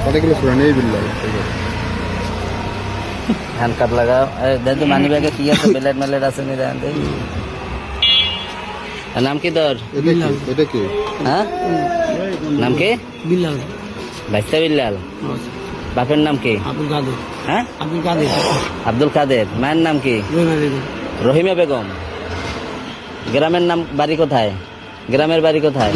কতগুলো পুরানো এই বিল্লাল হ্যান্ড কার্ড লাগাও দেখো মানি ব্যাগে কি আছে বেলেট মেলেট আছে নি দেন দেখি নাম কি তোর এটা কি হ্যাঁ নাম কি বিল্লাল বাইস্তা বিল্লাল বাপের নাম কি আব্দুল কাদের হ্যাঁ আব্দুল কাদের আব্দুল কাদের মায়ের নাম কি রহিমা বেগম রহিমা বেগম গ্রামের নাম বাড়ি কোথায় গ্রামের বাড়ি কোথায়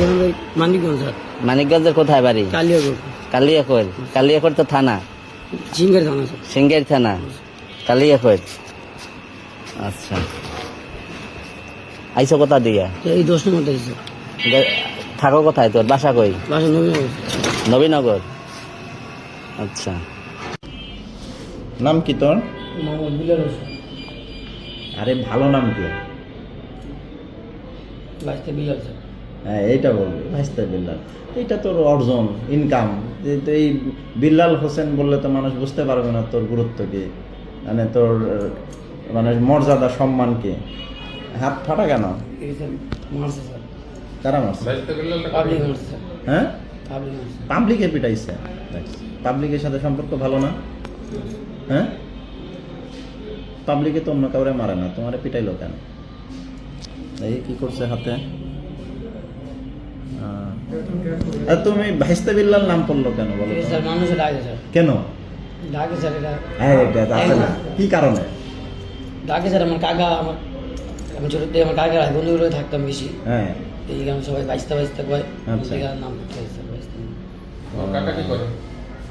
মানিকগঞ্জ স্যার মানিকগঞ্জের কোথায় বাড়ি কালিয়াগঞ্জ কালিয়াকৈর কালিয়াকৈর তো থানা সিঙ্গার থানা স্যার সিঙ্গের থানা কালিয়াকৈর আচ্ছা আইসো কোথা দিয়ে এই 10 নম্বর থেকে স্যার থাকো কোথায় তোর বাসা কই বাসা নবীনগর নবীনগর আচ্ছা নাম কি তোর? মোহাম্মদ বিলাল হোসেন আরে ভালো নাম কি? বাইশটা বিলাল স্যার হ্যাঁ এইটা বলবি ভাইস্তা বিল্লাল। এইটা তোর অর্জন ইনকাম। এই বিল্লাল হোসেন বললে তো মানুষ বুঝতে পারবে না তোর গুরুত্ব কি, মানে তোর মানে মর্যাদা সম্মান কি। হাত ফাটা কেন? এই স্যার মারছে স্যার কারা মারছে? পাবলিক মারছে স্যার হ্যাঁ পাবলিক মারছে পাবলিকে পিটাইছে। পাবলিকের সাথে সম্পর্ক ভালো না? হ্যাঁ পাবলিকে তো অন্য কাউরে মারে না, তোমারে পিটাইলো কেন? এই কি করছে হাতে? আর তুমি ভাইস্তা বিল্লাল নাম পড়লো কেন বলো তো? স্যার মানুষে ডাকে স্যার কেন? ডাকে স্যার এটা হ্যাঁ এটা আসলে কি কারণে? ডাকে স্যার আমার কাকা আমি ছোট থেকে আমার কাকার ভাই বন্ধুগুলো থাকতাম বেশি হ্যাঁ এই গ্রামে সবাই বাইশটা কয় আচ্ছা। নাম করতে হয় স্যার বাইশটা কাকা কি করে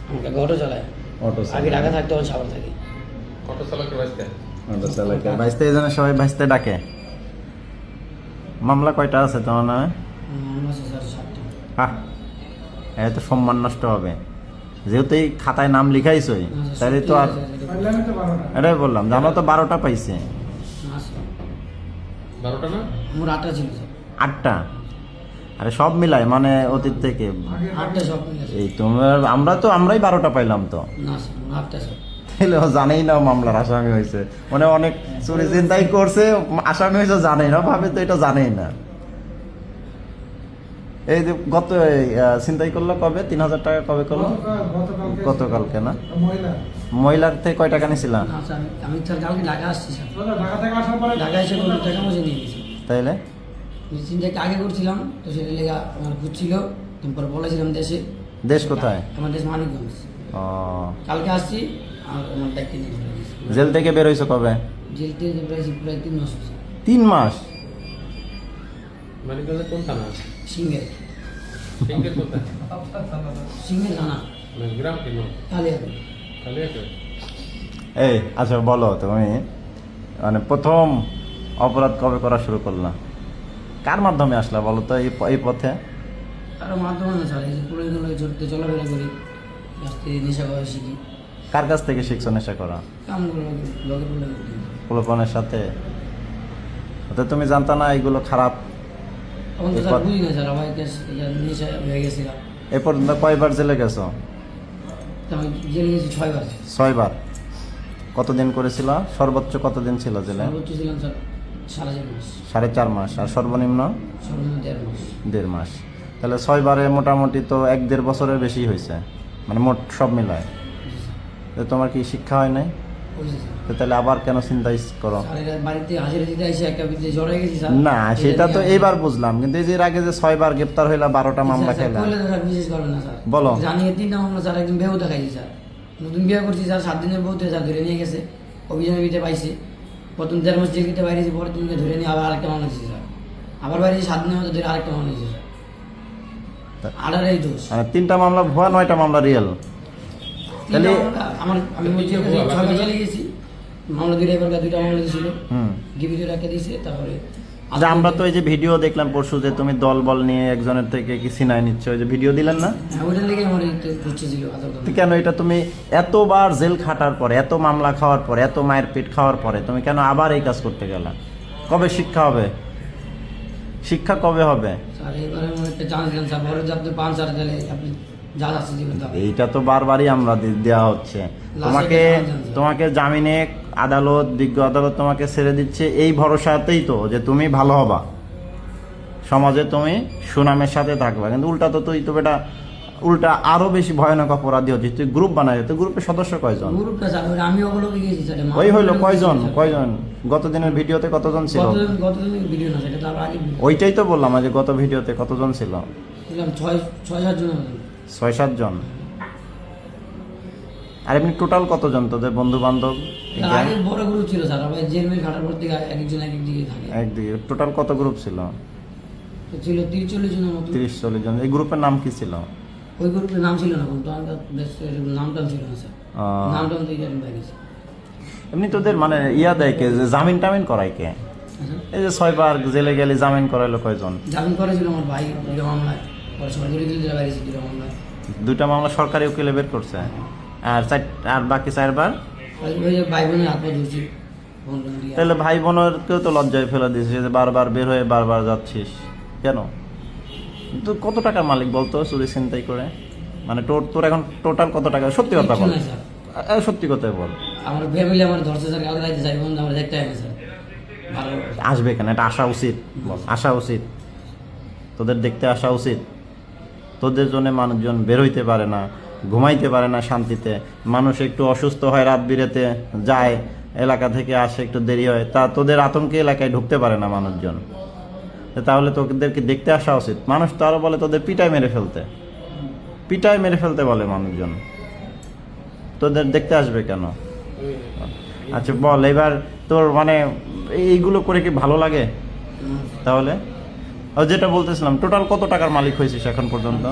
আমাকে অটো চালায় অটো আগে ঢাকা থাকতে তখন সাবার থাকে অটো চালকের বাইসতে অটো চালকের ভাইস্তা এই জন্য সবাই ভাইস্তা ডাকে। মামলা কয়টা আছে তোমার নামে? আমরা স্যার 7টা হ্যাঁ এই তো সম্মান নষ্ট হবে, যেহেতু এই খাতায় নাম লিখাইছই তাহলে তো আর এটাই বললাম যে আমরা তো 12টা পাইছি। না স্যার 12টা না আমার 8টা ছিল স্যার 8টা? আরে সব মিলাই মানে অতীত থেকে 8টা সব মিলে স্যার। এই তোমার আমরাই 12টা পাইলাম তো। না স্যার 8টা স্যার তাহলে ও জানেই না মামলার আসামি হয়েছে, মানে অনেক চুরি চিন্তাই করছে আসামি হয়েছে জানেই না, ভাবে তো এটা জানেই না। এই যে গত চিন্তাই করলো কবে 3000 টাকা কবে করলো? গতকালকে না? মহিলার থেকে কয় টাকা নিয়েছিলাম? না স্যার আমি স্যার কালকে ঢাকা আসছি স্যার ঢাকা এসে কোনো টাকা পয়সা নিয়ে গেছি তাইলে চিন্তাকে আগে করছিলাম তো সেটা লেগা আমার ঘুরছিল তারপর বলেছিলাম দেশে দেশ কোথায়? আমার দেশ মানিকগঞ্জ ও কালকে আসছি আর আমার দায়িত্ব নিয়ে চলে গেছি জেল থেকে বের হয়েছে কবে? জেল থেকে প্রায় 3 মাস হয়েছে 3 মাস? মানিকগঞ্জের কোন থানা সিঙ্গের সিঙ্গের কোথায় সিঙ্গের থানা মানে গ্রাম কি নাম কালিয়াগঞ্জ কালিয়াকৈর এই আচ্ছা বলো তুমি মানে প্রথম অপরাধ কবে করা শুরু করলা, কার মাধ্যমে আসলা বলো তো এই পথে? কারো মাধ্যমে না স্যার এই যে পুরোনো চলতে চলাফেরা করি রাস্তায় নেশা করা শিখি কার কাছ থেকে শিখছো নেশা করা? কামগুলো লগে পড়ে পোলাপানের সাথে? তো তুমি জানতা না এগুলো খারাপ? তখন তো স্যার বুঝি না স্যার আমার নেশা হয়ে গেছিলাম এ পর্যন্ত কয়বার জেলে গেছো? আমি জেলে গেছি 6 বার 6 বার। কতদিন করেছিল? সর্বোচ্চ কতদিন ছিল জেলে? সর্বোচ্চ ছিলাম স্যার 4.5 মাস 4.5 মাস। আর সর্বনিম্ন? সর্বনিম্ন 1.5 মাস 1.5 মাস। তাহলে 6 বারে মোটামুটি তো 1-1.5 বছরের বেশি হয়েছে, মানে মোট সব মিলায়। তো তোমার কি শিক্ষা হয় নাই? বুঝছি স্যার তো তাহলে আবার কেন চিন্তাই করো? স্যার এরা বাড়িতে হাজিরা দিতে এসে একটা বিদ্যে জড়াই গেছি স্যার না সেটা তো এইবার বুঝলাম, কিন্তু এই যে এর আগে যে 6 বার গ্রেপ্তার হইলা 12টা মামলা খেলা, বললে তো স্যার বিশেষ করবেন না স্যার বলো। জানিয়ে 3টা মামলা স্যার একদিন বেউ দেখাইছি স্যার নতুন বিয়ে করছি স্যার 7 দিনের বউতে স্যার ধরে নিয়ে গেছে অভিযানের ভিতরে পাইছে প্রথম 1.5 মাস জেল ভিতরে বাইরেছি পরে 3 দিনে ধরে নিয়ে আবার আরেকটা মামলা দিয়েছি স্যার আবার বাইরে 7 দিনের মধ্যে ধরে আরেকটা মামলা দিয়েছি স্যার আড়াই দোষ মানে 3টা মামলা ভুয়া 9টা মামলা রিয়েল। তাহলে আমি বলছি 6 বার চলে গেছি মামলা 2টা এবার 2টা মামলা দিয়েছিল হুম ডিবি তো একটা দিয়েছে তারপরে যে আমরা তো এই যে ভিডিও দেখলাম পরশু যে তুমি দল বল নিয়ে একজনের থেকে কি সিনাই নিচ্ছ, ওই যে ভিডিও দিলেন না? হ্যাঁ ওইটার লেগে আমার খুঁজছে ছিল তো কেন এটা তুমি এতবার জেল খাটার পরে, এত মামলা খাওয়ার পরে, এত মায়ের পেট খাওয়ার পরে তুমি কেন আবার এই কাজ করতে গেলা? কবে শিক্ষা হবে? শিক্ষা কবে হবে? স্যার এবারে আমার একটা চান্স দেন স্যার বড় আপনি 5 স্যার তাহলে আপনি যা যাচ্ছে দিবেন তা এইটা তো বারবারই আমরা দেওয়া হচ্ছে তোমাকে জামিনে আদালত বিজ্ঞ আদালত তোমাকে ছেড়ে দিচ্ছে এই ভরসাতেই তো যে তুমি ভালো হবা, সমাজে তুমি সুনামের সাথে থাকবা, কিন্তু উল্টা তো তুই তো বেটা উল্টা আরো বেশি ভয়ানক অপরাধী হচ্ছে, তুই গ্রুপ বানাই, তুই গ্রুপের সদস্য কয়জন? গ্রুপটা স্যার ওই আমি ওগুলোকে গিয়েছি স্যার ওই হইলো কয়জন গত দিনের ভিডিওতে কতজন ছিল? গতদিন ভিডিও না সেটা তার আগে ওইটাই তো বললাম যে গত ভিডিওতে কতজন ছিল? ছিলাম 6-7 জন মতন। 6-7 জন। আর এমনি টোটাল কতজন তোদের বন্ধু বান্ধব? তার আগে বড় গ্রুপ ছিল স্যার, আবার জেলমেল খাটার পর থেকে একজন এক দিকে থাকে। একদিকে টোটাল কত গ্রুপ ছিল? তো ছিল 30-40 জনের মতো। 30-40 জন। এই গ্রুপের নাম কি ছিল? ওই গ্রুপের নাম ছিল না, কিন্তু আমার নামটা ছিল না স্যার, নামটা তো আমি পাইছি। এমনি তোদের মানে ইয়া দেয় কে, যে জামিন টামিন করায় কে? এই যে 6 বার জেলে গেলে জামিন করাইলো কয়জন? জামিন করেছিল আমার ভাই 2টা মামলায়, পরে সরকারি দিলে বাইরেছে 2টা মামলায়। 2টা মামলা সরকারি উকিলে বের করছে, আর বাকি 4 বার? ওই যে ভাই বোনের হাত পা ধরছি বন্ধন দিয়ে। তাহলে ভাই বোনেরকেও তো লজ্জায় ফেলে দিয়েছে যে বারবার বের হয়ে বারবার যাচ্ছিস কেন? তো কত টাকার মালিক বলতো চুরি ছিনতাই করে? মানে তোর এখন টোটাল কত টাকা? সত্যি কথা বল, কিচ্ছু নাই স্যার। সত্যি কথা বল। আমার ফ্যামিলি আমার ধরছে স্যার, কালকে রাইতে যাই বন্ধু আমরা দেখতে হবে স্যার। ভালো আসবে কেন? এটা আসা উচিত, আসা উচিত, তোদের দেখতে আসা উচিত। তোদের জন্য মানুষজন বের হইতে পারে না, ঘুমাইতে পারে না শান্তিতে, মানুষ একটু অসুস্থ হয় রাত বিরেতে যায়, এলাকা থেকে আসে একটু দেরি হয়, তা তোদের আতঙ্কে এলাকায় ঢুকতে পারে না মানুষজন। তাহলে তোদেরকে দেখতে আসা উচিত। মানুষ তো আরো বলে তোদের পিটায় মেরে ফেলতে বলে মানুষজন, তোদের দেখতে আসবে কেন? আচ্ছা বল এবার, তোর মানে এইগুলো করে কি ভালো লাগে? তাহলে যেটা বলতেছিলাম, টোটাল কত টাকার মালিক হয়েছিস এখন পর্যন্ত?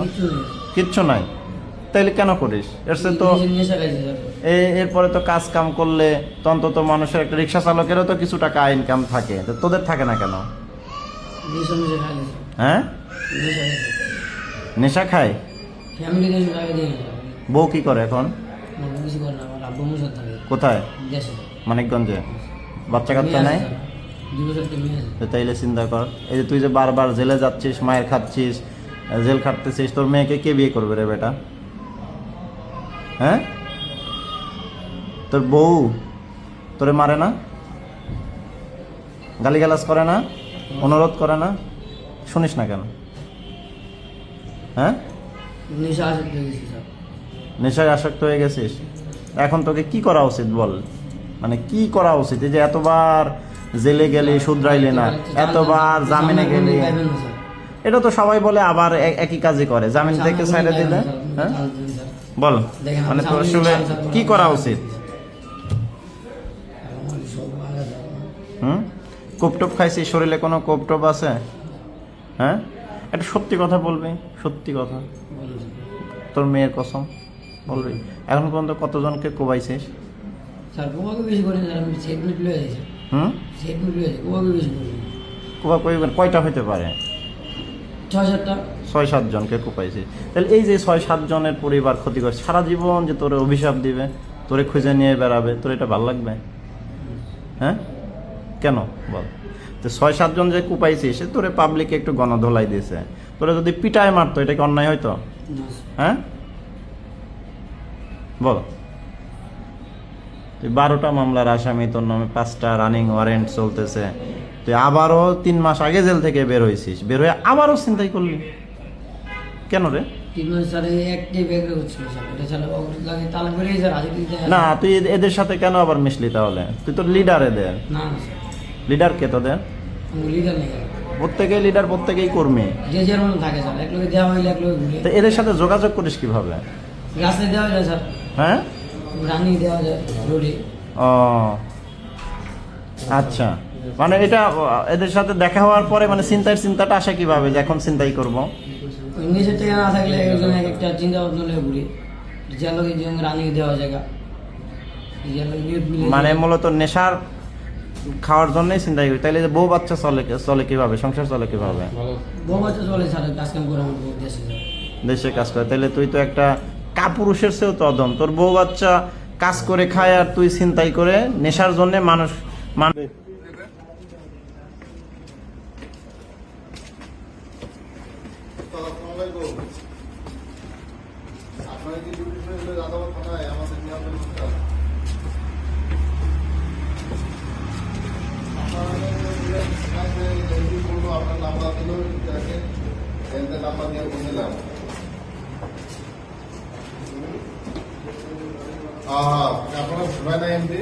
কিচ্ছু নাই। তাইলে কেন করিস? তো এরপরে তো কাজ কাম করলে তো অন্তত মানুষের একটা রিক্সা চালকেরও তো কিছু টাকা ইনকাম থাকে, তো তোদের থাকে না কেন? হ্যাঁ, নেশা খায়। বউ কি করে এখন? কোথায়? মানিকগঞ্জে। বাচ্চা কাচ্চা নাই? তাইলে চিন্তা কর, এই যে তুই যে বারবার জেলে যাচ্ছিস, মায়ের খাচ্ছিস, জেল খাটতেছিস, তোর মেয়েকে কে বিয়ে করবে রে বেটা? হ্যাঁ, তোর বউ তোরে মারে না, গালিগালাজ করে না, অনুরোধ করে না? শুনিস না কেন? হ্যাঁ, নেশায় আসক্ত হয়ে গেছিস। এখন তোকে কি করা উচিত বল? মানে কি করা উচিত? এই যে এতবার জেলে গেলি শুধরাইলে না, এতবার জামিনে গেলি, এটা তো সবাই বলে আবার একই কাজই করে, জামিন থেকে ছাইড়ে দিলে। হ্যাঁ বল, মানে তোর আসলে কি করা উচিত? কোপটোপ খাইছিস? শরীরে কোনো কোপটোপ আছে? হ্যাঁ, এটা সত্যি কথা বলবি, সত্যি কথা, তোর মেয়ের কসম বলবি। এখন পর্যন্ত কতজনকে কোবাইছিস? কোবা কইবেন কয়টা হইতে পারে? 6-7 জনকে কোপাইছিস। তাহলে এই যে 6-7 জনের পরিবার ক্ষতি করছে, সারা জীবন যে তোরে অভিশাপ দিবে, তোরে খুঁজে নিয়ে বেড়াবে, তোর এটা ভালো লাগবে? হ্যাঁ, কেন বল? তো 6-7 জন যে কুপাইছিস, তোরে পাবলিকে একটু গণধোলাই দিয়েছে, তোরে যদি পিটায় মারতো, এটা কি অন্যায় হইতো? হ্যাঁ বল। তুই 12টা মামলার আসামি, তোর নামে 5টা রানিং ওয়ারেন্ট চলতেছে, তুই আবারও 3 মাস আগে জেল থেকে বের হয়েছিস, বের হয়ে আবারও চিন্তাই করলি কেন রে? না, তুই এদের সাথে কেন আবার মিশলি তাহলে? তুই তো লিডার এদের। লিডার কে তোদের? প্রত্যেকেই লিডার, প্রত্যেকেই কর্মী, তো এদের সাথে যোগাযোগ করিস কিভাবে? হ্যাঁ, ও আচ্ছা, মানে এটা এদের সাথে দেখা হওয়ার পরে মানে চিন্তাটা আসে কিভাবে যে এখন চিন্তাই করবো? নিজের থেকে না থাকলে একজন একটা চিন্তা ভাবনা ঘুরে রানিং দেওয়া জায়গা, মানে মূলত নেশার খাওয়ার জন্যই চিন্তাই করি। তাইলে বউ বাচ্চা চলে কিভাবে? সংসার চলে কিভাবে? বউ বাচ্চা চলে স্যার, কাজ কাম করে আমার দেশে কাজ করে। তাইলে তুই তো একটা কাপুরুষের চেয়েও তো অদম, তোর বউ বাচ্চা কাজ করে খায় আর তুই চিন্তাই করে নেশার জন্য মানুষ আপনার নাম্বার দিল, নাম্বার দিয়ে বলছিলাম ଆପଣ ଶୁଭା ନାହିଁ ଏମିତି